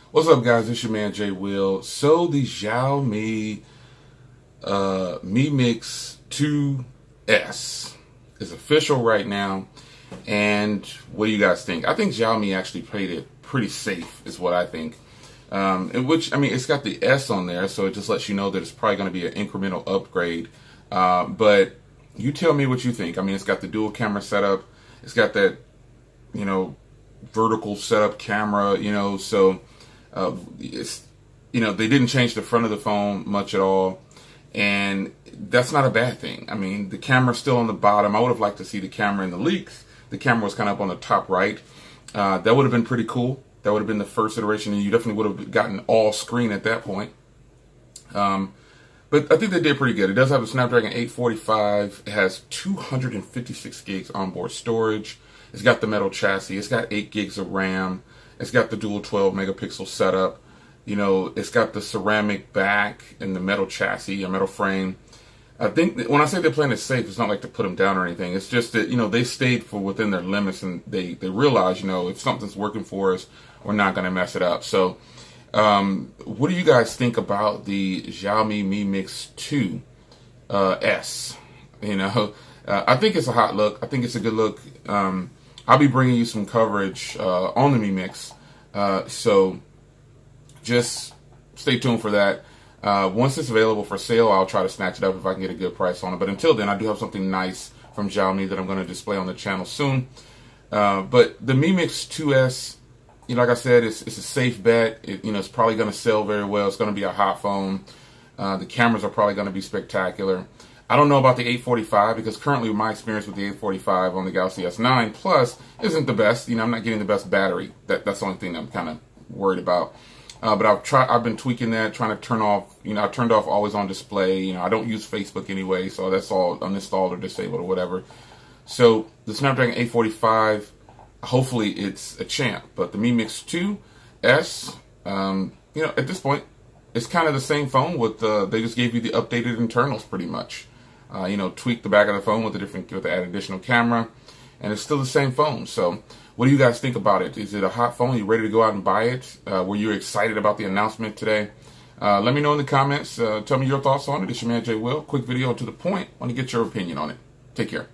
What's up, guys? It's your man Jay Will. So the Xiaomi Mi Mix 2S is official right now, and what do you guys think? I think Xiaomi actually played it pretty safe, is what I think. It's got the S on there, so it just lets you know that it's probably going to be an incremental upgrade. But you tell me what you think. I mean, it's got the dual camera setup. It's got that, vertical setup camera, so they didn't change the front of the phone much at all, and that's not a bad thing. I mean, the camera's still on the bottom. I would have liked to see the camera in the leaks. The camera was kind of up on the top right. That would have been pretty cool. That would have been the first iteration, and you definitely would have gotten all screen at that point. But I think they did pretty good. It does have a Snapdragon 845. It has 256 gigs onboard storage. It's got the metal chassis. It's got 8 gigs of RAM. It's got the dual 12 megapixel setup. It's got the ceramic back and the metal chassis, a metal frame. I think when I say they're playing it safe, it's not like to put them down or anything. It's just that, they stayed for within their limits, and they realize, if something's working for us, we're not going to mess it up. So, what do you guys think about the Xiaomi Mi Mix 2 S? I think it's a hot look. I think it's a good look. I'll be bringing you some coverage on the Mi Mix, so just stay tuned for that. Once it's available for sale, I'll try to snatch it up if I can get a good price on it. But until then, I do have something nice from Xiaomi that I'm going to display on the channel soon. But the Mi Mix 2S, like I said, it's a safe bet. It's probably going to sell very well. It's going to be a hot phone. The cameras are probably going to be spectacular. I don't know about the 845 because currently my experience with the 845 on the Galaxy S9 Plus isn't the best. I'm not getting the best battery. That's the only thing I'm kind of worried about. But I've been tweaking that, trying to turn off, I turned off always on display. I don't use Facebook anyway, so that's all uninstalled or disabled or whatever. So the Snapdragon 845, hopefully it's a champ. But the Mi Mix 2S, at this point, it's kind of the same phone with they just gave you the updated internals pretty much. Tweak the back of the phone with the add additional camera, and it's still the same phone. So what do you guys think about it? Is it a hot phone? Are you ready to go out and buy it? Were you excited about the announcement today? Let me know in the comments. Tell me your thoughts on it. It's your man Jay Will. Quick video to the point. Want to get your opinion on it. Take care.